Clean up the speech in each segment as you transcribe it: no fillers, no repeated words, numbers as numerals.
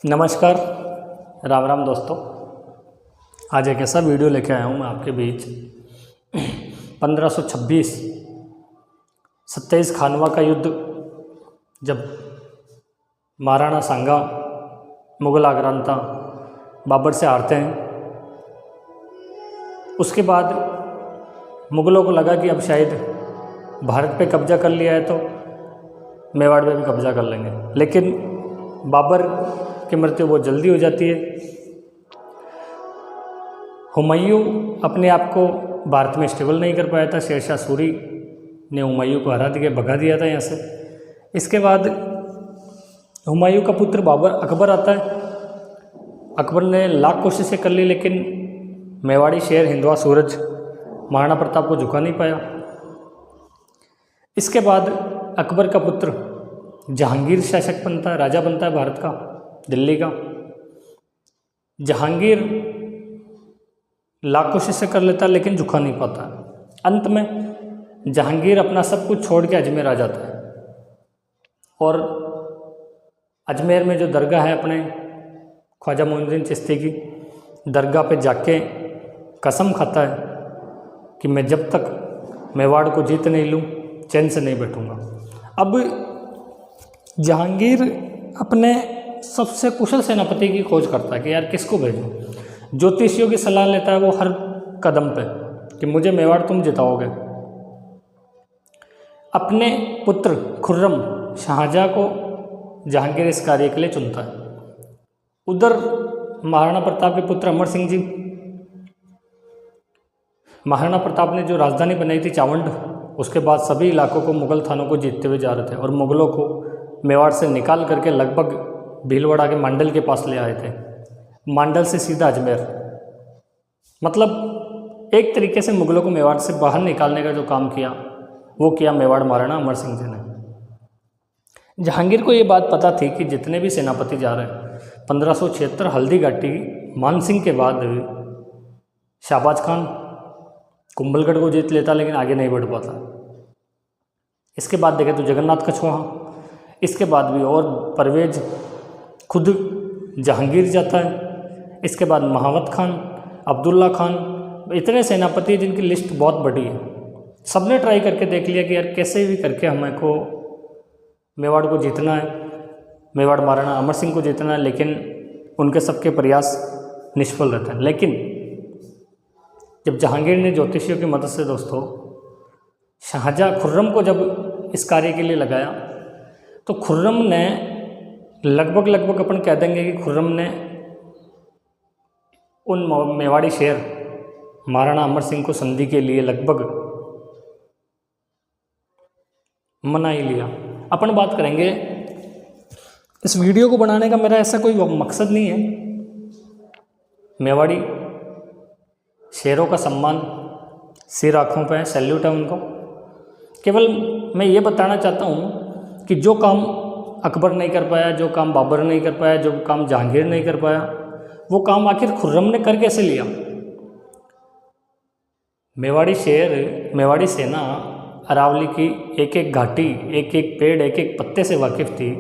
नमस्कार, राम राम दोस्तों। आज एक ऐसा वीडियो लेके आया हूँ मैं आपके बीच 1526 27 खानवा का युद्ध, जब महाराणा सांगा मुग़ल आक्रांता बाबर से हारते हैं। उसके बाद मुग़लों को लगा कि अब शायद भारत पे कब्जा कर लिया है तो मेवाड़ पे भी कब्जा कर लेंगे, लेकिन बाबर की मृत्यु बहुत जल्दी हो जाती है। हुमायूं अपने आप को भारत में स्टेबल नहीं कर पाया था। शेरशाह सूरी ने हुमायूं को हरा दिया, भगा दिया था यहाँ से। इसके बाद हुमायूं का पुत्र बाबर अकबर आता है। अकबर ने लाख कोशिशें कर ली, लेकिन मेवाड़ी शेर हिंदवा सूरज महाराणा प्रताप को झुका नहीं पाया। इसके बाद अकबर का पुत्र जहांगीर शासक बनता है, राजा बनता है भारत का, दिल्ली का। जहांगीर लाख कोशिशें कर लेता है, लेकिन झुका नहीं पाता। अंत में जहांगीर अपना सब कुछ छोड़ के अजमेर आ जाता है और अजमेर में जो दरगाह है अपने ख्वाजा मोइनुद्दीन चिश्ती की, दरगाह पे जाके कसम खाता है कि मैं जब तक मेवाड़ को जीत नहीं लूँ चैन से नहीं बैठूँगा। अब जहांगीर अपने सबसे कुशल सेनापति की खोज करता है कि यार किसको भेजूं। ज्योतिषियों की सलाह लेता है वो हर कदम पे कि मुझे मेवाड़ तुम जिताओगे। अपने पुत्र खुर्रम शाहजहाँ को जहांगीर इस कार्य के लिए चुनता है। उधर महाराणा प्रताप के पुत्र अमर सिंह जी, महाराणा प्रताप ने जो राजधानी बनाई थी चावंड, उसके बाद सभी इलाकों को मुग़ल थानों को जीतते हुए जा रहे थे और मुग़लों को मेवाड़ से निकाल करके लगभग भीलवाड़ा के मांडल के पास ले आए थे। मांडल से सीधा अजमेर, मतलब एक तरीके से मुग़लों को मेवाड़ से बाहर निकालने का जो काम किया वो किया मेवाड़ महाराणा अमर सिंह जी ने। जहांगीर को ये बात पता थी कि जितने भी सेनापति जा रहे हैं 1576 हल्दी घाटी मानसिंह के बाद शाहबाज खान कुंभलगढ़ को जीत लेता, लेकिन आगे नहीं बढ़ पाता। इसके बाद देखे तो जगन्नाथ कछवाहा, इसके बाद भी और परवेज खुद जहांगीर जाता है। इसके बाद महावत खान, अब्दुल्ला खान, इतने सेनापति जिनकी लिस्ट बहुत बड़ी है। सबने ट्राई करके देख लिया कि यार कैसे भी करके हमें को मेवाड़ को जीतना है, मेवाड़ महाराणा अमर सिंह को जीतना है, लेकिन उनके सबके प्रयास निष्फल रहते हैं। लेकिन जब जहांगीर ने ज्योतिषियों की मदद से दोस्तों शाहजहाँ खुर्रम को जब इस कार्य के लिए लगाया, तो खुर्रम ने लगभग अपन कह देंगे कि खुर्रम ने उन मेवाड़ी शेर महाराणा अमर सिंह को संधि के लिए लगभग मना ही लिया। अपन बात करेंगे, इस वीडियो को बनाने का मेरा ऐसा कोई मकसद नहीं है। मेवाड़ी शेरों का सम्मान सिर आँखों पे है, सैल्यूट है उनको। केवल मैं ये बताना चाहता हूँ कि जो काम अकबर नहीं कर पाया, जो काम बाबर नहीं कर पाया, जो काम जहांगीर नहीं कर पाया, वो काम आखिर खुर्रम ने कर कैसे लिया। मेवाड़ी शेर, मेवाड़ी सेना अरावली की एक एक घाटी, एक एक पेड़, एक एक पत्ते से वाकिफ़ थी।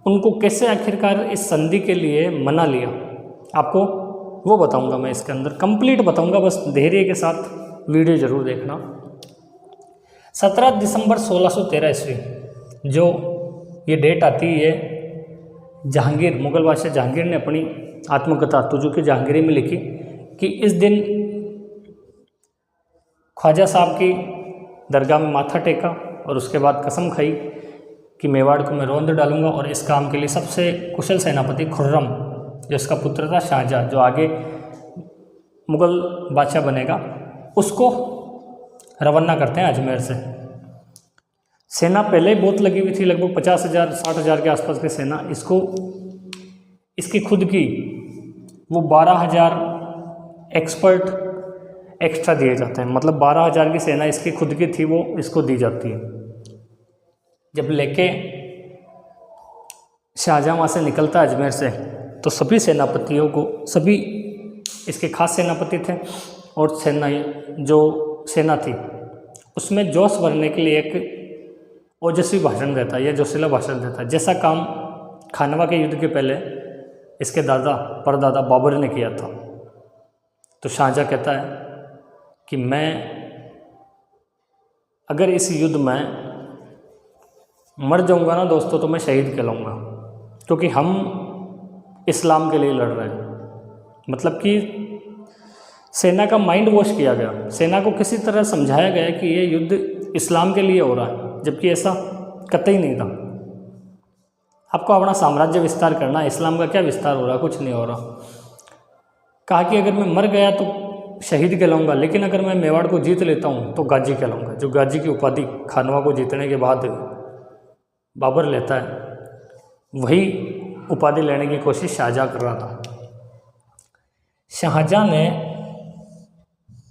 उनको कैसे आखिरकार इस संधि के लिए मना लिया, आपको वो बताऊंगा मैं इसके अंदर, कंप्लीट बताऊंगा। बस धैर्य के साथ वीडियो ज़रूर देखना। 17 दिसंबर 1613 ईस्वी जो ये डेट आती है, जहांगीर, मुग़ल बादशाह जहांगीर ने अपनी आत्मकथा तुजुक-ए जहांगीरी में लिखी कि इस दिन ख्वाजा साहब की दरगाह में माथा टेका और उसके बाद कसम खाई कि मेवाड़ को मैं रौंद डालूंगा। और इस काम के लिए सबसे कुशल सेनापति खुर्रम, जो इसका पुत्र था शाहजहाँ, जो आगे मुग़ल बादशाह बनेगा, उसको रवाना करते हैं अजमेर से। सेना पहले ही बहुत लगी हुई थी, लगभग 50,000 60,000 के आसपास की सेना। इसको इसकी खुद की वो 12,000 एक्सपर्ट एक्स्ट्रा दिए जाते हैं, मतलब 12,000 की सेना इसकी खुद की थी, वो इसको दी जाती है। जब लेके शाहजहाँ वहाँ से निकलता है अजमेर से, तो सभी सेनापतियों को, सभी इसके खास सेनापति थे और सेना थी उसमें जोश भरने के लिए एक ओजस्वी भाषण देता है या जोशीला भाषण देता है। जैसा काम खानवा के युद्ध के पहले इसके दादा परदादा बाबर ने किया था। तो शाहजहाँ कहता है कि मैं अगर इस युद्ध में मर जाऊंगा ना दोस्तों तो मैं शहीद कहलाऊंगा, क्योंकि हम इस्लाम के लिए लड़ रहे हैं। मतलब कि सेना का माइंड वॉश किया गया, सेना को किसी तरह समझाया गया कि ये युद्ध इस्लाम के लिए हो रहा है, जबकि ऐसा कतई नहीं था। आपको अपना साम्राज्य विस्तार करना है, इस्लाम का क्या विस्तार हो रहा, कुछ नहीं हो रहा। कहा कि अगर मैं मर गया तो शहीद कहलाऊंगा, लेकिन अगर मैं मेवाड़ को जीत लेता हूँ तो गाजी कहलाऊंगा। जो गाजी की उपाधि खानवा को जीतने के बाद बाबर लेता है, वही उपाधि लेने की कोशिश शाहजहाँ कर रहा था। शाहजहाँ ने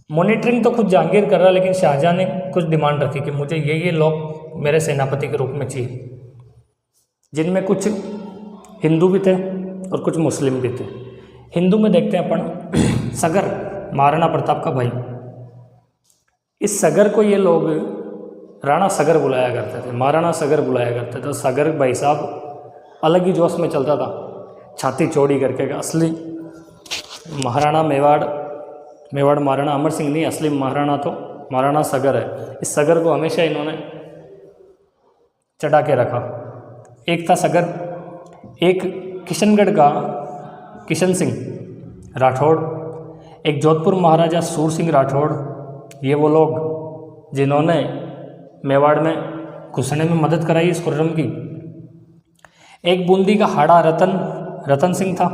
मॉनिटरिंग तो खुद जहांगीर कर रहा, लेकिन शाहजहाँ ने कुछ डिमांड रखी कि मुझे ये लोग मेरे सेनापति के रूप में चाहिए, जिनमें कुछ हिंदू भी थे और कुछ मुस्लिम भी थे। हिंदू में देखते हैं अपन सगर, महाराणा प्रताप का भाई। इस सगर को ये लोग राणा सगर बुलाया करते थे, महाराणा सगर बुलाया करते थे। तो सगर भाई साहब अलग ही जोश में चलता था, छाती चौड़ी करके। असली महाराणा मेवाड़ महाराणा अमर सिंह नहीं, असली महाराणा तो महाराणा सगर है। इस सगर को हमेशा इन्होंने चढ़ा के रखा। एक था सगर, एक किशनगढ़ का किशन सिंह राठौड़, एक जोधपुर महाराजा सूर सिंह राठौड़। ये वो लोग जिन्होंने मेवाड़ में घुसने में मदद कराई इस खुर्रम की। एक बूंदी का हाड़ा रतन सिंह था।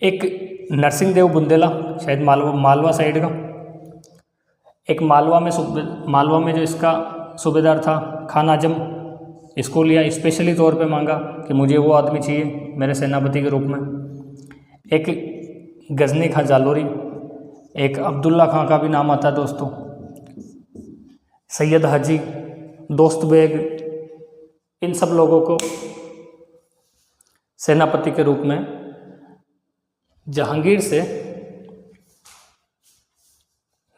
एक नरसिंह देव बुंदेला, शायद मालवा साइड का। एक मालवा में जो इसका सूबेदार था खान आजम, इसको लिया, स्पेशली तौर पे मांगा कि मुझे वो आदमी चाहिए मेरे सेनापति के रूप में। एक गजनी खां जालोरी, एक अब्दुल्ला खां का भी नाम आता है दोस्तों, सैयद हाजी, दोस्त बेग, इन सब लोगों को सेनापति के रूप में जहांगीर से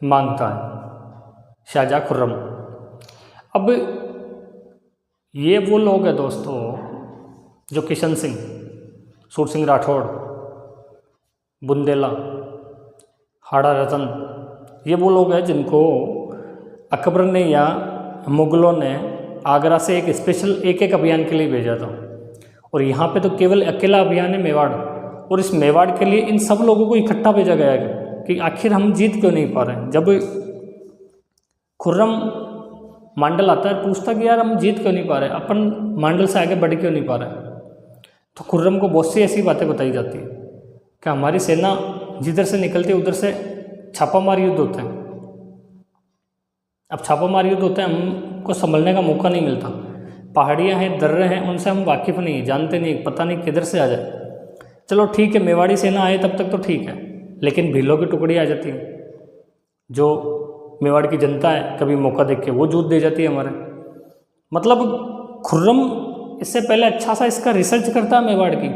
मांगता है शाहजहाँ खुर्रम। अब ये वो लोग हैं दोस्तों जो किशन सिंह, सूर सिंह राठौड़, बुंदेला, हाड़ा रतन, ये वो लोग हैं जिनको अकबर ने या मुग़लों ने आगरा से एक स्पेशल एक अभियान के लिए भेजा था। और यहाँ पे तो केवल अकेला अभियान है मेवाड़, और इस मेवाड़ के लिए इन सब लोगों को इकट्ठा भेजा गया है कि आखिर हम जीत क्यों नहीं पा रहे हैं। जब खुर्रम मांडल आता है, पूछता कि यार हम जीत क्यों नहीं पा रहे, अपन मांडल से आगे बढ़ क्यों नहीं पा रहे, तो खुर्रम को बहुत सी ऐसी बातें बताई जाती है कि हमारी सेना जिधर से निकलती है उधर से छापामार युद्ध होते हैं। अब छापामार युद्ध होते हैं, हमको संभलने का मौका नहीं मिलता। पहाड़ियाँ हैं, दर्रे हैं, उनसे हम वाकिफ़ नहीं, जानते नहीं, पता नहीं किधर से आ जाए। चलो ठीक है, मेवाड़ी सेना आए तब तक तो ठीक है, लेकिन भीलों की टुकड़ी आ जाती है, जो मेवाड़ की जनता है, कभी मौका देख के वो जूत दे जाती है हमारे। मतलब खुर्रम इससे पहले अच्छा सा इसका रिसर्च करता है मेवाड़ की।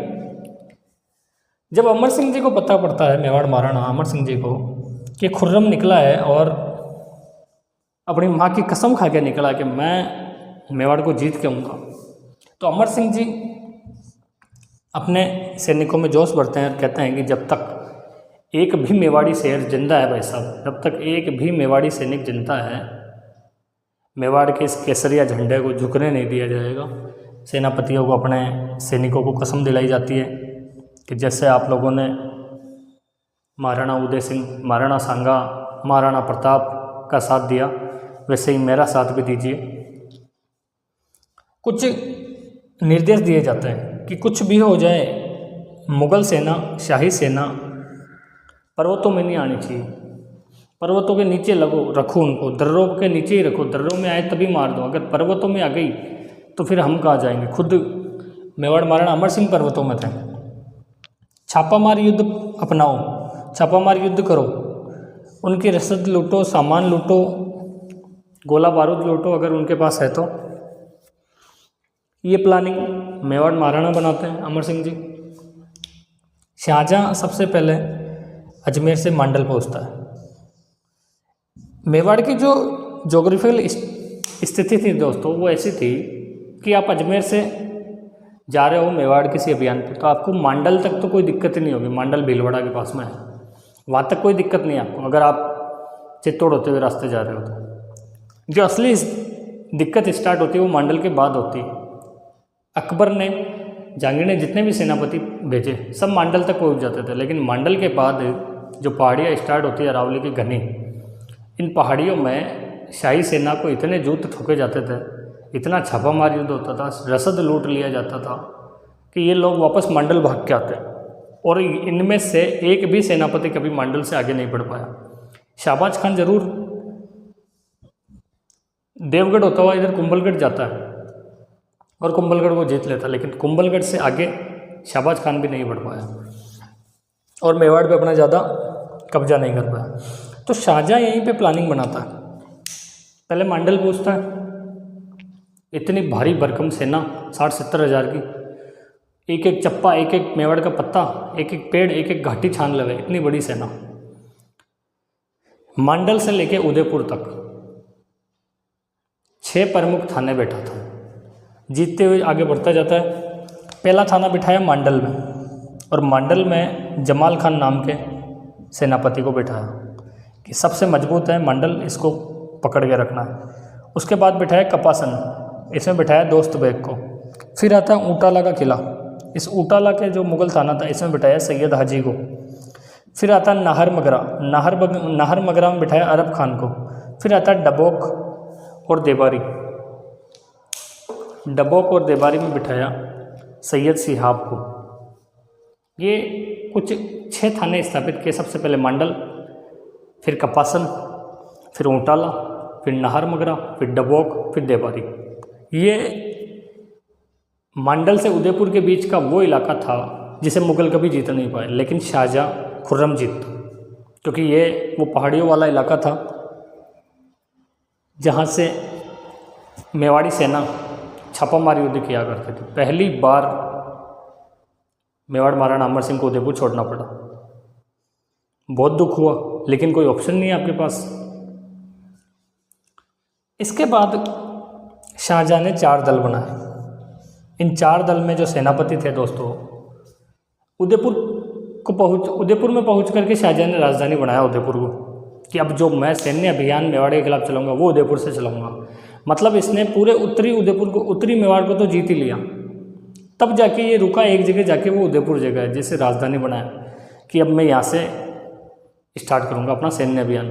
जब अमर सिंह जी को पता पड़ता है, मेवाड़ महाराणा अमर सिंह जी को, कि खुर्रम निकला है और अपनी माँ की कसम खा के निकला कि मैं मेवाड़ को जीत के आऊँगा, तो अमर सिंह जी अपने सैनिकों में जोश भरते हैं और कहते हैं कि जब तक एक भी मेवाड़ी शेर जिंदा है भाई साहब, जब तक एक भी मेवाड़ी सैनिक जिंदा है, मेवाड़ के इस केसरिया झंडे को झुकने नहीं दिया जाएगा। सेनापतियों को, अपने सैनिकों को कसम दिलाई जाती है कि जैसे आप लोगों ने महाराणा उदय सिंह, महाराणा सांगा, महाराणा प्रताप का साथ दिया, वैसे ही मेरा साथ भी दीजिए। कुछ निर्देश दिए जाते हैं कि कुछ भी हो जाए, मुग़ल सेना, शाही सेना पर्वतों में नहीं आनी चाहिए, पर्वतों के नीचे रखो उनको, दर्रों के नीचे ही रखो, दर्रों में आए तभी मार दो। अगर पर्वतों में आ गई तो फिर हम कहाँ जाएंगे। खुद मेवाड़ महाराणा अमर सिंह पर्वतों में थे। छापामार युद्ध अपनाओ, छापामार युद्ध करो, उनकी रसद लूटो, सामान लूटो, गोला बारूद लूटो अगर उनके पास है तो। ये प्लानिंग मेवाड़ महाराणा बनाते हैं अमर सिंह जी। शाहजहाँ सबसे पहले अजमेर से मांडल पहुंचता है। मेवाड़ की जो ज्योग्राफिकल स्थिति थी दोस्तों, वो ऐसी थी कि आप अजमेर से जा रहे हो मेवाड़ किसी अभियान पे, तो आपको मांडल तक तो कोई दिक्कत ही नहीं होगी। मांडल भीलवाड़ा के पास में है, वहाँ तक कोई दिक्कत नहीं है आपको, अगर आप चित्तौड़ होते हुए रास्ते जा रहे हो तो। जो असली दिक्कत स्टार्ट होती है वो मांडल के बाद होती है। अकबर ने, जहांगीर ने जितने भी सेनापति भेजे सब मांडल तक पहुँच जाते थे, लेकिन मांडल के बाद जो पहाड़ियाँ स्टार्ट होती है अरावली की घनी, इन पहाड़ियों में शाही सेना को इतने जूत ठोके जाते थे, इतना छापामार युद्ध होता था, रसद लूट लिया जाता था कि ये लोग वापस मांडल भाग के आते। और इनमें से एक भी सेनापति कभी मांडल से आगे नहीं बढ़ पाया। शाहबाज खान जरूर देवगढ़ होता हुआ इधर कुंभलगढ़ जाता है और कुंभलगढ़ को जीत लेता, लेकिन कुंभलगढ़ से आगे शाहबाज खान भी नहीं बढ़ पाया और मेवाड़ पे अपना ज़्यादा कब्जा नहीं कर पाया। तो शाहजहाँ यहीं पे प्लानिंग बनाता है, पहले मांडल पहुँचता है, इतनी भारी भरकम सेना 60-70 हज़ार की, एक एक चप्पा, एक एक मेवाड़ का पत्ता, एक एक पेड़, एक एक घाटी छान लगे, इतनी बड़ी सेना। मांडल से लेके उदयपुर तक 6 प्रमुख थाने बैठा था, जीतते हुए आगे बढ़ता जाता है। पहला थाना बिठाया मांडल में, और मांडल में जमाल खान नाम के सेनापति को बिठाया कि सबसे मजबूत है मांडल, इसको पकड़ के रखना है। उसके बाद बिठाया कपासन, इसमें बिठाया दोस्त बेग को। फिर आता है ऊंटाला का किला, इस ऊंटाला के जो मुगल थाना था इसमें बिठाया सैयद हाजी को। फिर आता है नाहर मगरा, नाहर मगरा में बिठाया अरब खान को। फिर आता है डबोक और देबारी, डबोक और देबारी में बिठाया सैयद सिहाब को। ये कुछ 6 थाने स्थापित किए, सबसे पहले मांडल, फिर कपासन, फिर ऊंटाला, फिर नाहर मगरा, फिर डबोक, फिर देबारी। ये मांडल से उदयपुर के बीच का वो इलाका था जिसे मुगल कभी जीत नहीं पाए, लेकिन शाहजहाँ खुर्रम जीत, क्योंकि ये वो पहाड़ियों वाला इलाका था जहाँ से मेवाड़ी सेना छापामार युद्ध किया करते थे। पहली बार मेवाड़ महाराणा अमर सिंह को उदयपुर छोड़ना पड़ा, बहुत दुख हुआ, लेकिन कोई ऑप्शन नहीं है आपके पास। इसके बाद शाहजहाँ ने 4 दल बनाए। इन 4 दल में जो सेनापति थे दोस्तों, उदयपुर में पहुंच करके शाहजहाँ ने राजधानी बनाया उदयपुर को, कि अब जो मैं सैन्य अभियान मेवाड़ के खिलाफ चलाऊंगा वो उदयपुर से चलाऊंगा। मतलब इसने पूरे उत्तरी उदयपुर को, उत्तरी मेवाड़ को तो जीत ही लिया, तब जाके ये रुका एक जगह जाके, वो उदयपुर जगह है जिसे राजधानी बनाया कि अब मैं यहाँ से स्टार्ट करूँगा अपना सैन्य अभियान।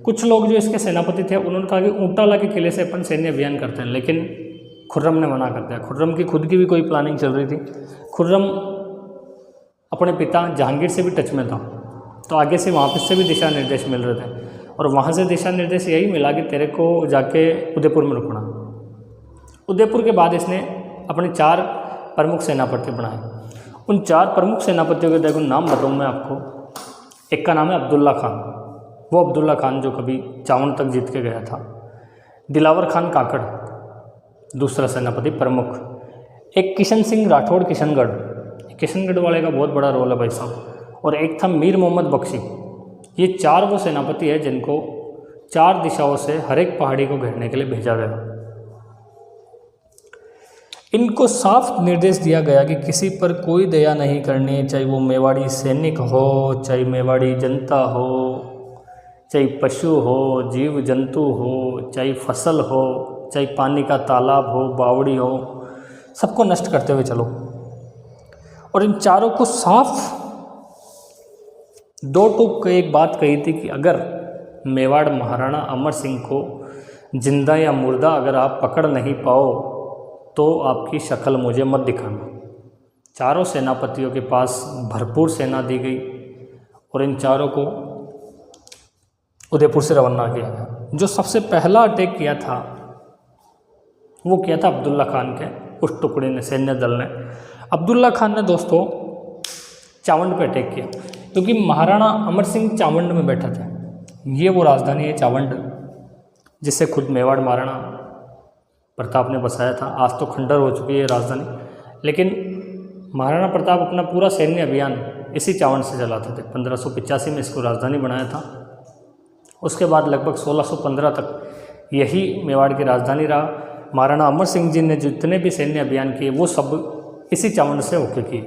कुछ लोग जो इसके सेनापति थे उन्होंने कहा कि ऊंटाला के किले से अपन सैन्य अभियान करते हैं, लेकिन खुर्रम ने मना कर दिया। खुर्रम की खुद की भी कोई प्लानिंग चल रही थी। खुर्रम अपने पिता जहांगीर से भी टच में था, तो आगे से वहाँ से भी दिशा निर्देश मिल रहे थे, और वहाँ से दिशा निर्देश यही मिला कि तेरे को जाके उदयपुर में रुकना। उदयपुर के बाद इसने अपने 4 प्रमुख सेनापति बनाए। उन 4 प्रमुख सेनापतियों के देखो नाम बताऊँ मैं आपको। एक का नाम है अब्दुल्ला खान, वो अब्दुल्ला खान जो कभी चावंड तक जीत के गया था। दिलावर खान काकड़ दूसरा सेनापति प्रमुख। एक किशन सिंह राठौड़ किशनगढ़, किशनगढ़ वाले का बहुत बड़ा रोल है भाई साहब। और एक था मीर मोहम्मद बख्शी। ये 4 वो सेनापति है जिनको 4 दिशाओं से हर एक पहाड़ी को घेरने के लिए भेजा गया। इनको साफ निर्देश दिया गया कि किसी पर कोई दया नहीं करनी, चाहे वो मेवाड़ी सैनिक हो, चाहे मेवाड़ी जनता हो, चाहे पशु हो, जीव जंतु हो, चाहे फसल हो, चाहे पानी का तालाब हो, बावड़ी हो, सबको नष्ट करते हुए चलो। और इन 4 को साफ 2 टूक एक बात कही थी कि अगर मेवाड़ महाराणा अमर सिंह को जिंदा या मुर्दा अगर आप पकड़ नहीं पाओ तो आपकी शक्ल मुझे मत दिखाना। 4 सेनापतियों के पास भरपूर सेना दी गई और इन 4 को उदयपुर से रवाना किया गया। जो सबसे पहला अटैक किया था वो किया था अब्दुल्ला खान के उस टुकड़े ने, सैन्य दल ने। अब्दुल्ला खान ने दोस्तों चावंड पे अटैक किया, क्योंकि महाराणा अमर सिंह चावंड में बैठा था। ये वो राजधानी है चावंड, जिसे खुद मेवाड़ महाराणा प्रताप ने बसाया था। आज तो खंडर हो चुकी है राजधानी, लेकिन महाराणा प्रताप अपना पूरा सैन्य अभियान इसी चावंड से चलाते थे। 1585 में इसको राजधानी बनाया था। उसके बाद लगभग 1615 तक यही मेवाड़ की राजधानी रहा। महाराणा अमर सिंह जी ने जितने भी सैन्य अभियान किए वो सब इसी चावंड से होके की।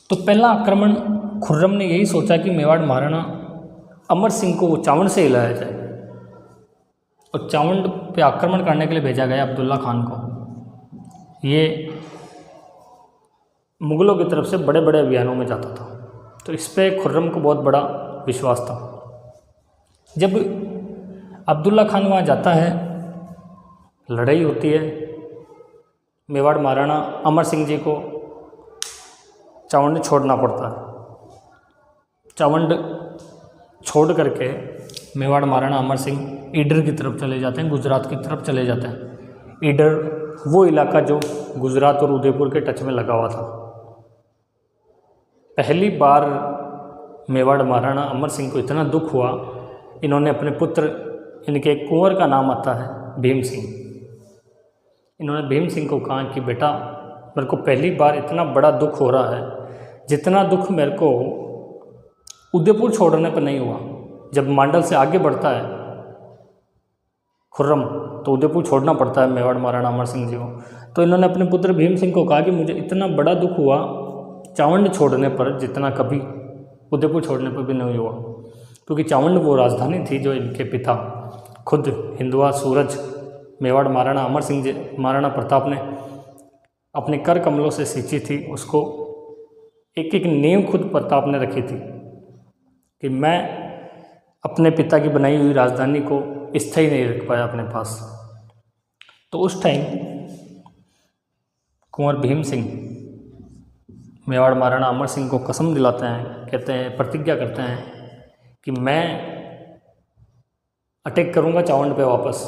तो पहला आक्रमण खुर्रम ने यही सोचा कि मेवाड़ महाराणा अमर सिंह को वो चावंड से हिलाया जाए, और चावंड पे आक्रमण करने के लिए भेजा गया अब्दुल्ला खान को। ये मुग़लों की तरफ से बड़े बड़े अभियानों में जाता था, तो इस पर खुर्रम को बहुत बड़ा विश्वास था। जब अब्दुल्ला खान वहाँ जाता है, लड़ाई होती है, मेवाड़ महाराणा अमर सिंह जी को चावंड छोड़ना पड़ता है। चावंड छोड़ करके मेवाड़ महाराणा अमर सिंह ईडर की तरफ चले जाते हैं, गुजरात की तरफ चले जाते हैं। ईडर वो इलाका जो गुजरात और उदयपुर के टच में लगा हुआ था। पहली बार मेवाड़ महाराणा अमर सिंह को इतना दुख हुआ, इन्होंने अपने पुत्र, इनके एक कुंवर का नाम आता है भीम सिंह, इन्होंने भीम सिंह को कहा कि बेटा मेरे को पहली बार इतना बड़ा दुख हो रहा है, जितना दुख मेरे को उदयपुर छोड़ने पर नहीं हुआ। जब मांडल से आगे बढ़ता है खुर्रम तो उदयपुर छोड़ना पड़ता है मेवाड़ महाराणा अमर सिंह जी को। तो इन्होंने अपने पुत्र भीम सिंह को कहा कि मुझे इतना बड़ा दुख हुआ चावंड छोड़ने पर, जितना कभी उदयपुर छोड़ने पर भी नहीं हुआ, क्योंकि चावंड वो राजधानी थी जो इनके पिता खुद हिंदुआ सूरज मेवाड़ महाराणा अमर सिंह जी, महाराणा प्रताप ने अपने कर कमलों से सींची थी। उसको एक एक नींव खुद प्रताप ने रखी थी कि मैं अपने पिता की बनाई हुई राजधानी को स्थायी नहीं रख पाया अपने पास। तो उस टाइम कुंवर भीम सिंह मेवाड़ महाराणा अमर सिंह को कसम दिलाते हैं, कहते हैं, प्रतिज्ञा करते हैं कि मैं अटैक करूंगा चावंड पे वापस,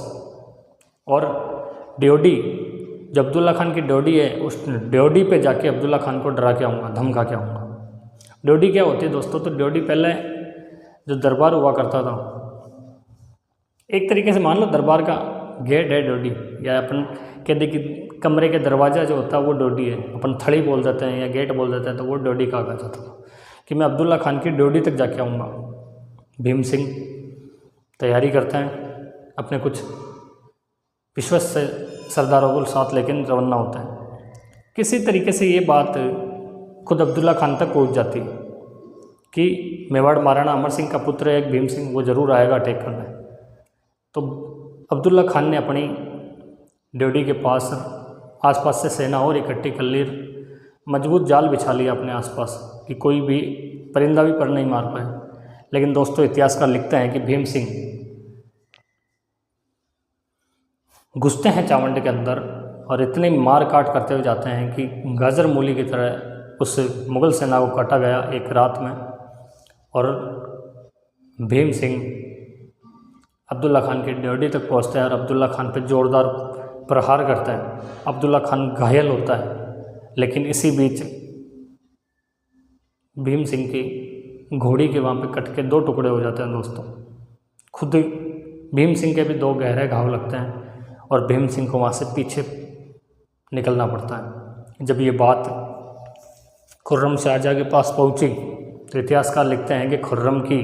और ड्योढ़ी जो अब्दुल्ला खान की ड्योढ़ी है, उस ड्योढ़ी पे जाके अब्दुल्ला खान को डरा के आऊँगा, धमका के आऊँगा। ड्योढ़ी क्या होती है दोस्तों? तो ड्योढ़ी पहले जो दरबार हुआ करता था, एक तरीके से मान लो दरबार का गेट है ड्योढ़ी, या अपन कह दे कि कमरे के दरवाज़ा जो होता है वो ड्योढ़ी है, अपन थड़ी बोल देते हैं या गेट बोल देते हैं, तो वो ड्योढ़ी कहा जाता था कि मैं अब्दुल्ला खान की ड्योढ़ी तक जाके आऊँगा। भीम सिंह तैयारी करते हैं, अपने कुछ विश्वस्त से सरदारों को साथ लेकर रवाना होते हैं। किसी तरीके से ये बात खुद अब्दुल्ला खान तक पहुंच जाती कि मेवाड़ महाराणा अमर सिंह का पुत्र एक भीम सिंह वो ज़रूर आएगा अटैक करने। तो अब्दुल्ला खान ने अपनी ड्योढ़ी के पास आसपास से सेना और इकट्ठी कर ली, मजबूत जाल बिछा लिया अपने आसपास कि कोई भी परिंदा भी पर नहीं मार पाए। लेकिन दोस्तों इतिहासकार लिखते हैं कि भीम सिंह घुसते हैं चावंड के अंदर और इतनी मार काट करते हुए जाते हैं कि गाजर मूली की तरह उस मुग़ल सेना को काटा गया एक रात में। और भीम सिंह अब्दुल्ला खान की ड्योढ़ी तक पहुंचते हैं और अब्दुल्ला खान पे ज़ोरदार प्रहार करते हैं। अब्दुल्ला खान घायल होता है, लेकिन इसी बीच भीम सिंह की घोड़ी के वहाँ पे कट के 2 टुकड़े हो जाते हैं दोस्तों। खुद भीम सिंह के भी 2 गहरे घाव लगते हैं और भीम सिंह को वहाँ से पीछे निकलना पड़ता है। जब ये बात खुर्रम शाहजहाँ के पास पहुँची तो इतिहासकार लिखते हैं कि खुर्रम की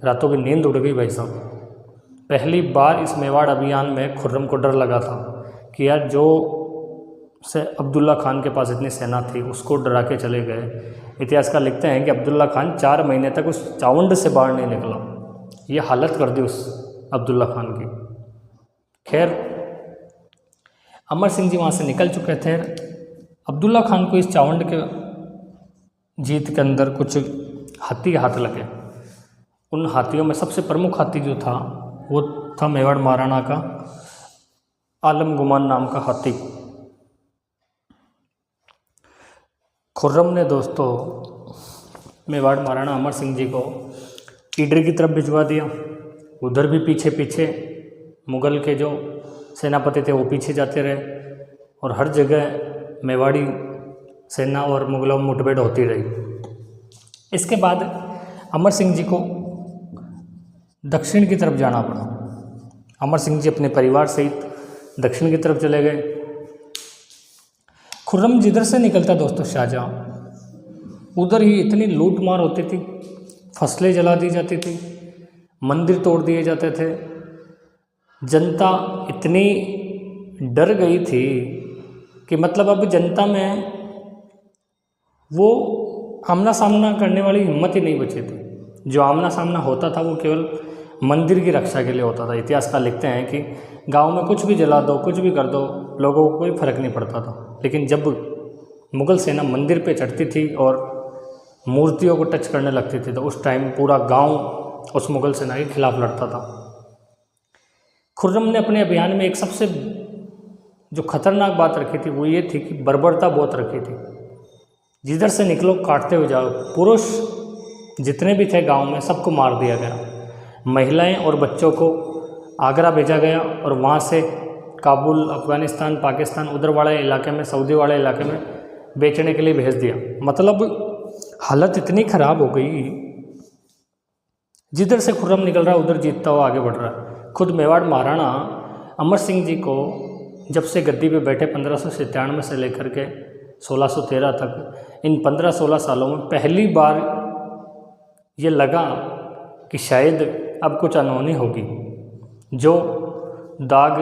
रातों की नींद उड़ गई भाई साहब। पहली बार इस मेवाड़ अभियान में खुर्रम को डर लगा था कि यार जो से अब्दुल्ला खान के पास इतनी सेना थी उसको डरा के चले गए। इतिहासकार लिखते हैं कि अब्दुल्ला खान 4 महीने तक उस चावंड से बाहर नहीं निकला। ये हालत कर दी उस अब्दुल्ला खान की। खैर अमर सिंह जी वहाँ से निकल चुके थे। अब्दुल्ला खान को इस चावंड के जीत के अंदर कुछ हाथी हाथ लगे। उन हाथियों में सबसे प्रमुख हाथी जो था वो था मेवाड़ महाराणा का आलम गुमान नाम का हाथी। खुर्रम ने दोस्तों मेवाड़ महाराणा अमर सिंह जी को ईडर की तरफ भिजवा दिया। उधर भी पीछे पीछे मुग़ल के जो सेनापति थे वो पीछे जाते रहे और हर जगह मेवाड़ी सेना और मुग़लों में मुठभेड़ होती रही। इसके बाद अमर सिंह जी को दक्षिण की तरफ जाना पड़ा। अमर सिंह जी अपने परिवार सहित दक्षिण की तरफ चले गए। खुर्रम जिधर से निकलता दोस्तों शाहजहाँ, उधर ही इतनी लूट मार होती थी, फसलें जला दी जाती थी, मंदिर तोड़ दिए जाते थे। जनता इतनी डर गई थी कि मतलब अब जनता में वो आमना सामना करने वाली हिम्मत ही नहीं बची थी। जो आमना सामना होता था वो केवल मंदिर की रक्षा के लिए होता था। इतिहासकार लिखते हैं कि गांव में कुछ भी जला दो, कुछ भी कर दो, लोगों को कोई फर्क नहीं पड़ता था। लेकिन जब मुग़ल सेना मंदिर पे चढ़ती थी और मूर्तियों को टच करने लगती थी तो उस टाइम पूरा गांव उस मुग़ल सेना के खिलाफ लड़ता था। खुर्रम ने अपने अभियान में एक सबसे जो खतरनाक बात रखी थी वो ये थी कि बर्बरता बहुत रखी थी। जिधर से निकलो काटते हुए जाओ। पुरुष जितने भी थे गांव में सबको मार दिया गया। महिलाएं और बच्चों को आगरा भेजा गया और वहाँ से काबुल, अफ़गानिस्तान, पाकिस्तान उधर वाले इलाके में, सऊदी वाले इलाके में बेचने के लिए भेज दिया। मतलब हालत इतनी ख़राब हो गई, जिधर से खुर्रम निकल रहा है उधर जीतता हुआ आगे बढ़ रहा है। खुद मेवाड़ महाराणा अमर सिंह जी को जब से गद्दी पे बैठे 1597 से लेकर के 1613 तक, इन 15-16 सालों में पहली बार ये लगा कि शायद अब कुछ अनहोनी होगी। जो दाग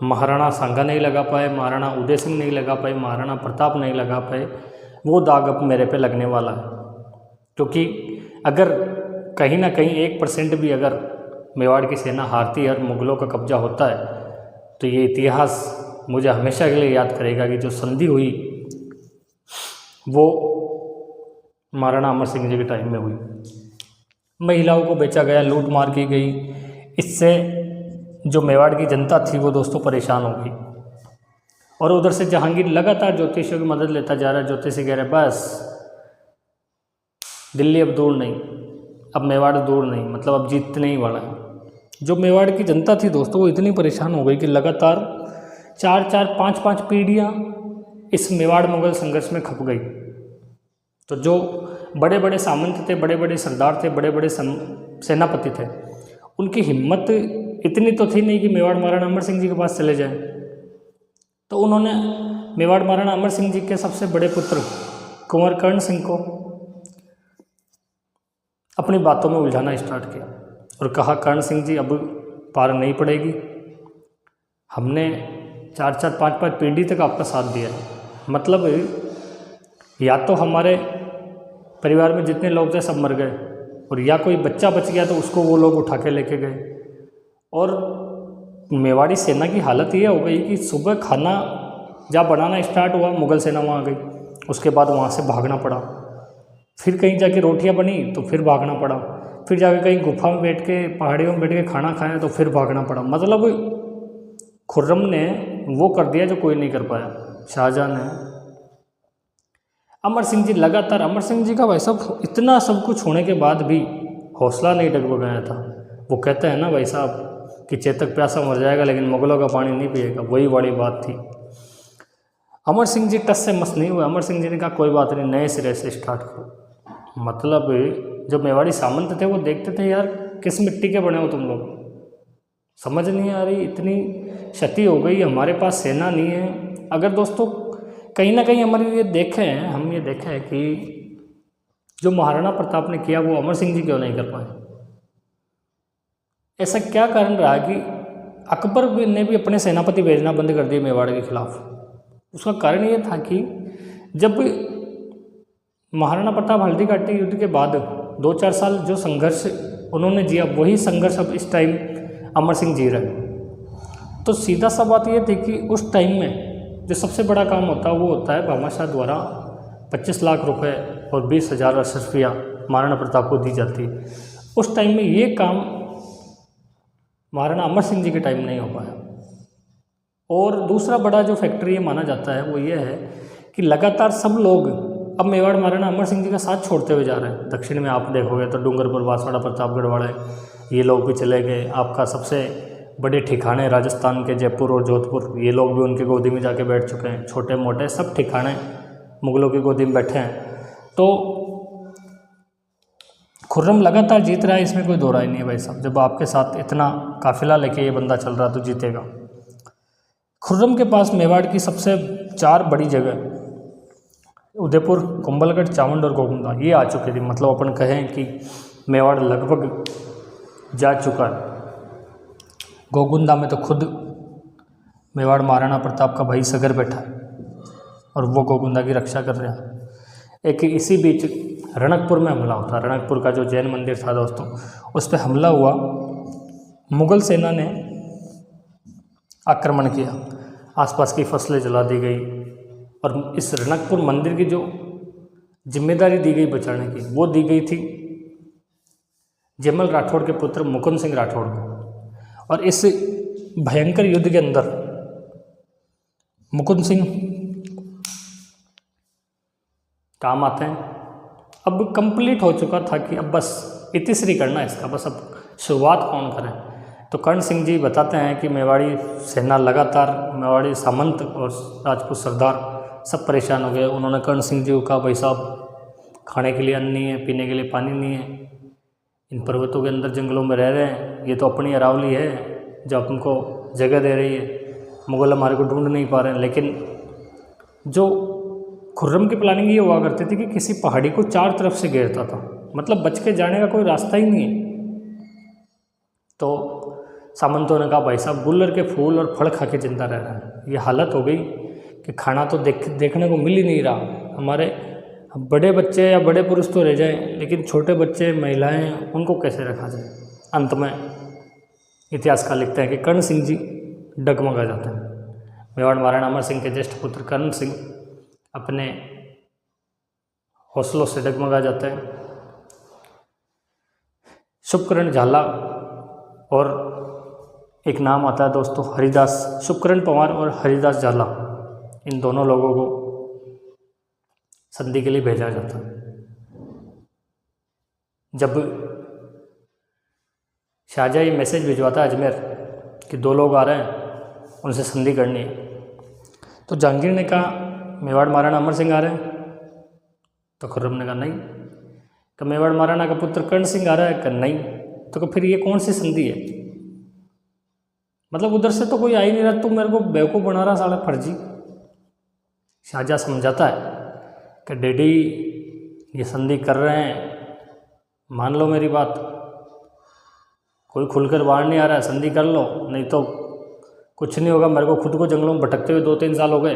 महाराणा सांगा नहीं लगा पाए, महाराणा उदय सिंह नहीं लगा पाए, महाराणा प्रताप नहीं लगा पाए, वो दाग अब मेरे पे लगने वाला है। क्योंकि अगर कहीं ना कहीं 1% भी अगर मेवाड़ की सेना हारती है और मुग़लों का कब्जा होता है तो ये इतिहास मुझे हमेशा के लिए याद करेगा कि जो संधि हुई वो महाराणा अमर सिंह जी के टाइम में हुई। महिलाओं को बेचा गया, लूट मार की गई। इससे जो मेवाड़ की जनता थी वो दोस्तों परेशान हो गई। और उधर से जहांगीर लगातार ज्योतिषियों की मदद लेता जा रहा है। ज्योतिषी कह रहे बस दिल्ली अब दूर नहीं, अब मेवाड़ दूर नहीं, मतलब अब जीतने ही वाला है। जो मेवाड़ की जनता थी दोस्तों वो इतनी परेशान हो गई कि लगातार 4-4, 5-5 पीढ़ियाँ इस मेवाड़ मुग़ल संघर्ष में खप गई। तो जो बड़े बड़े सामंत थे, बड़े बड़े सरदार थे, बड़े बड़े सेनापति थे, उनकी हिम्मत इतनी तो थी नहीं कि मेवाड़ महाराणा अमर सिंह जी के पास चले जाएं। तो उन्होंने मेवाड़ महाराणा अमर सिंह जी के सबसे बड़े पुत्र कुंवर कर्ण सिंह को अपनी बातों में उलझाना स्टार्ट किया और कहा, कर्ण सिंह जी अब पार नहीं पड़ेगी। हमने 4-4, 5-5 पीढ़ी तक आपका साथ दिया है। मतलब या तो हमारे परिवार में जितने लोग थे सब मर गए और या कोई बच्चा बच गया तो उसको वो लोग उठा के लेके गए। और मेवाड़ी सेना की हालत ये हो गई कि सुबह खाना जब बनाना स्टार्ट हुआ मुग़ल सेना वहाँ आ गई, उसके बाद वहाँ से भागना पड़ा। फिर कहीं जाके रोटियाँ बनी तो फिर भागना पड़ा। फिर जाके कहीं गुफा में बैठ के, पहाड़ियों में बैठ के खाना खाया तो फिर भागना पड़ा। मतलब खुर्रम ने वो कर दिया जो कोई नहीं कर पाया, शाहजहाँ ने। अमर सिंह जी लगातार, अमर सिंह जी का भाई साहब इतना सब कुछ होने के बाद भी हौसला नहीं डगमगाया था। वो कहते हैं ना भाई साहब कि चेतक प्यासा मर जाएगा लेकिन मुग़लों का पानी नहीं पिएगा, वही बड़ी बात थी। अमर सिंह जी टस से मस नहीं हुए। अमर सिंह जी ने कहा कोई बात नहीं, नए सिरे से स्टार्ट करो। मतलब जो मेवाड़ी सामंत थे वो देखते थे यार किस मिट्टी के बने हो तुम लोग, समझ नहीं आ रही, इतनी क्षति हो गई, हमारे पास सेना नहीं है। अगर दोस्तों कहीं ना कहीं हम ये देखें कि जो महाराणा प्रताप ने किया वो अमर सिंह जी क्यों नहीं कर पाए। ऐसा क्या कारण रहा कि अकबर ने भी अपने सेनापति भेजना बंद कर दिए मेवाड़ के खिलाफ। उसका कारण ये था कि जब महाराणा प्रताप हल्दी घाटी युद्ध के बाद 2-4 साल जो संघर्ष उन्होंने जिया वही संघर्ष अब इस टाइम अमर सिंह जी रहे। तो सीधा सा बात ये थी कि उस टाइम में जो सबसे बड़ा काम होता है वो होता है भामाशाह द्वारा 25 लाख रुपए और 20,000 अशर्फियाँ महाराणा प्रताप को दी जाती। उस टाइम में ये काम महाराणा अमर सिंह जी के टाइम नहीं हो पाया। और दूसरा बड़ा जो फैक्टर ये माना जाता है वो ये है कि लगातार सब लोग अब मेवाड़ महाराणा अमर सिंह जी का साथ छोड़ते हुए जा रहे हैं। दक्षिण में आप देखोगे तो डूंगरपुर, बांसवाड़ा, प्रतापगढ़ वाले ये लोग भी चले गए। आपका सबसे बड़े ठिकाने राजस्थान के जयपुर और जोधपुर, ये लोग भी उनकी गोदी में जाके बैठ चुके हैं। छोटे मोटे सब ठिकाने मुग़लों की गोदी में बैठे हैं। तो खुर्रम लगातार जीत रहा है, इसमें कोई दो राय नहीं है भाई साहब। जब आपके साथ इतना काफिला लेके ये बंदा चल रहा तो जीतेगा। खुर्रम के पास मेवाड़ की सबसे 4 बड़ी जगह उदयपुर, कुंभलगढ़, चावंड और गोगुंदा ये आ चुकी थी। मतलब अपन कहें कि मेवाड़ लगभग जा चुका है। गोगुंदा में तो खुद मेवाड़ महाराणा प्रताप का भाई सगर बैठा है। और वो गोकुंदा की रक्षा कर रहा। एक इसी बीच रणकपुर में हमला होता है। रणकपुर का जो जैन मंदिर था दोस्तों, उस पर हमला हुआ। मुग़ल सेना ने आक्रमण किया, आसपास की फसलें जला दी गई और इस रणकपुर मंदिर की जो जिम्मेदारी दी गई बचाने की, वो दी गई थी जयमल राठौड़ के पुत्र मुकुंद सिंह राठौड़ को। और इस भयंकर युद्ध के अंदर मुकुंद सिंह काम आते हैं। अब कंप्लीट हो चुका था कि अब बस इतिश्री करना है इसका, बस अब शुरुआत कौन करे। तो कर्ण सिंह जी बताते हैं कि मेवाड़ी सेना लगातार, मेवाड़ी सामंत और राजपूत सरदार सब परेशान हो गए। उन्होंने कर्ण सिंह जी को कहा, भाई साहब खाने के लिए अन्न नहीं है, पीने के लिए पानी नहीं है, इन पर्वतों के अंदर जंगलों में रह रहे हैं, ये तो अपनी अरावली है जो अपनको जगह दे रही है, मुग़ल हमारे को ढूंढ नहीं पा रहे हैं। लेकिन जो खुर्रम की प्लानिंग ये हुआ करती थी कि किसी पहाड़ी को चार तरफ से घेरता था, मतलब बच के जाने का कोई रास्ता ही नहीं है। तो सामंतों ने कहा, भाई साहब गुल्लर के फूल और फल खा के जिंदा रह रहे हैं। ये हालत हो गई कि खाना तो देखने को मिल ही नहीं रहा। हमारे बड़े बच्चे या बड़े पुरुष तो रह जाएं, लेकिन छोटे बच्चे, महिलाएं, उनको कैसे रखा जाए। अंत में इतिहासकार लिखते हैं कि कर्ण सिंह जी डगमगा जाते हैं। मेवाड़ महाराणा अमर सिंह के ज्येष्ठ पुत्र कर्ण सिंह अपने हौसलों से डगमगा जाते हैं। शुभकर्ण झाला और एक नाम आता है दोस्तों हरिदास, शुभकर्ण पवार और हरिदास झाला, इन दोनों लोगों को संधि के लिए भेजा जाता है। जब शाहजहाँ ये मैसेज भिजवाता है अजमेर कि दो लोग आ रहे हैं, उनसे संधि करनी है, तो जहांगीर ने कहा मेवाड़ महाराणा अमर सिंह आ रहे हैं। तो खुर्रम ने कहा नहीं। कि मेवाड़ महाराणा का पुत्र कर्ण सिंह आ रहा है? कि नहीं। तो फिर ये कौन सी संधि है? मतलब उधर से तो कोई आ ही नहीं रहा, तू मेरे को बेवकूफ़ बना रहा साला फर्जी। शाहजहाँ समझाता है कि डैडी ये संधि कर रहे हैं, मान लो मेरी बात, कोई खुलकर बाहर नहीं आ रहा है, संधि कर लो, नहीं तो कुछ नहीं होगा। मेरे को खुद को जंगलों में भटकते हुए 2-3 साल हो गए,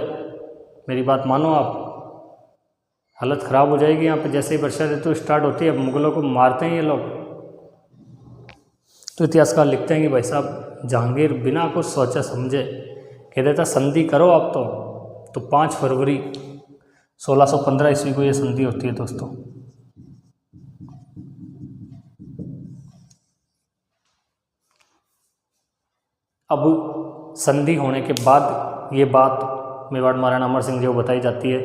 मेरी बात मानो आप, हालत ख़राब हो जाएगी यहाँ पे। जैसे ही वर्षा ऋतु स्टार्ट होती है मुग़लों को मारते हैं ये लोग। तो इतिहासकार लिखते हैं कि भाई साहब जहांगीर बिना कुछ सोचे समझे कह देता संधि करो आप। तो 5 फरवरी 1615 ईस्वी को ये संधि होती है दोस्तों। अब संधि होने के बाद ये बात मेवाड़ महाराणा अमर सिंह जी को बताई जाती है।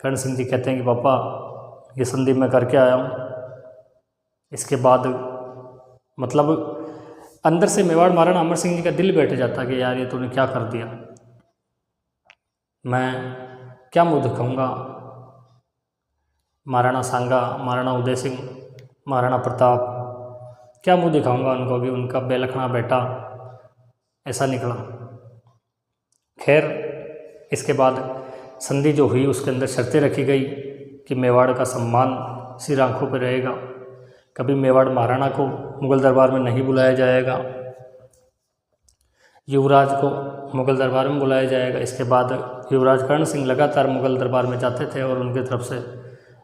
कर्ण सिंह जी कहते हैं कि पापा ये संधि मैं करके आया हूँ। इसके बाद मतलब अंदर से मेवाड़ महाराणा अमर सिंह जी का दिल बैठ जाता कि यार ये तूने क्या कर दिया, मैं क्या मुँह दिखाऊंगा। महाराणा सांगा, महाराणा उदय सिंह, महाराणा प्रताप, क्या मुँह दिखाऊंगा उनको कि उनका बेलखना बेटा ऐसा निकला। खैर इसके बाद संधि जो हुई उसके अंदर शर्तें रखी गई कि मेवाड़ का सम्मान सिर आँखों पर रहेगा, कभी मेवाड़ महाराणा को मुग़ल दरबार में नहीं बुलाया जाएगा, युवराज को मुग़ल दरबार में बुलाया जाएगा। इसके बाद युवराज कर्ण सिंह लगातार मुग़ल दरबार में जाते थे और उनकी तरफ से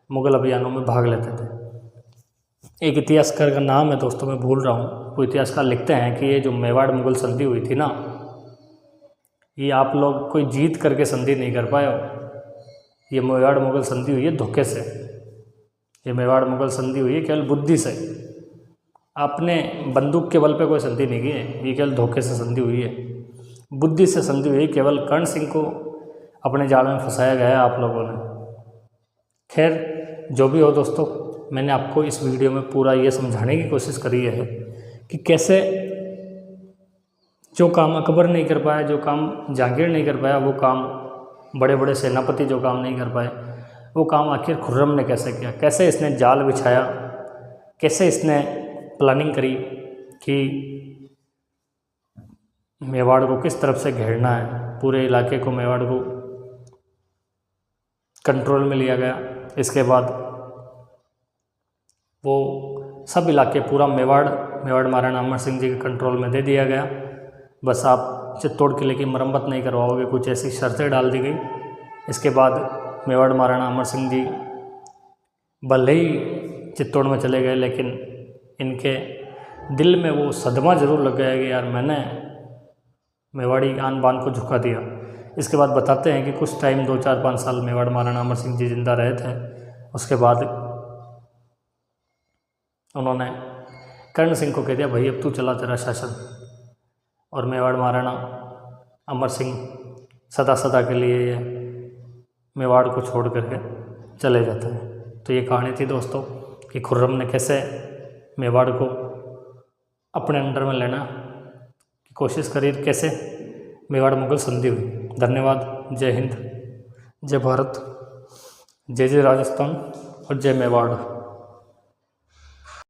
मुग़ल अभियानों में भाग लेते थे। एक इतिहासकार का नाम है दोस्तों, मैं भूल रहा हूँ, वो इतिहासकार लिखते हैं कि ये जो मेवाड़ मुग़ल संधि हुई थी ना, ये आप लोग कोई जीत करके संधि नहीं कर पाए हो। ये मेवाड़ मुग़ल संधि हुई है धोखे से। ये मेवाड़ मुग़ल संधि हुई है केवल बुद्धि से। आपने बंदूक के बल पे कोई संधि नहीं की है, ये केवल धोखे से संधि हुई है, बुद्धि से संधि हुई है। केवल कर्ण सिंह को अपने जाल में फंसाया गया है आप लोगों ने। खैर जो भी हो दोस्तों, मैंने आपको इस वीडियो में पूरा ये समझाने की कोशिश करी है कि कैसे जो काम अकबर नहीं कर पाया, जो काम जहांगीर नहीं कर पाया, वो काम बड़े बड़े सेनापति जो काम नहीं कर पाए, वो काम आखिर खुर्रम ने कैसे किया, कैसे इसने जाल बिछाया, कैसे इसने प्लानिंग करी कि मेवाड़ को किस तरफ से घेरना है, पूरे इलाके को मेवाड़ को कंट्रोल में लिया गया। इसके बाद वो सब इलाके पूरा मेवाड़ महाराणा अमर सिंह जी के कंट्रोल में दे दिया गया। बस आप चित्तौड़ किले की मरम्मत नहीं करवाओगे, कुछ ऐसी शर्तें डाल दी गई इसके बाद मेवाड़ महाराणा अमर सिंह जी भले ही चित्तौड़ में चले गए, लेकिन इनके दिल में वो सदमा ज़रूर लग गया कि यार मैंने मेवाड़ी आन बान को झुका दिया। इसके बाद बताते हैं कि कुछ टाइम 2-4-5 साल मेवाड़ महाराणा अमर सिंह जी जिंदा रहे थे। उसके बाद उन्होंने कर्ण सिंह को कह दिया भाई अब तू चला तेरा शासन, और मेवाड़ महाराणा अमर सिंह सदा सदा के लिए मेवाड़ को छोड़ करके चले जाते हैं। तो ये कहानी थी दोस्तों कि खुर्रम ने कैसे मेवाड़ को अपने अंडर में लेना की कोशिश करी, कैसे मेवाड़ मुगल संधि हुई। धन्यवाद। जय हिंद, जय भारत, जय जय राजस्थान और जय मेवाड़।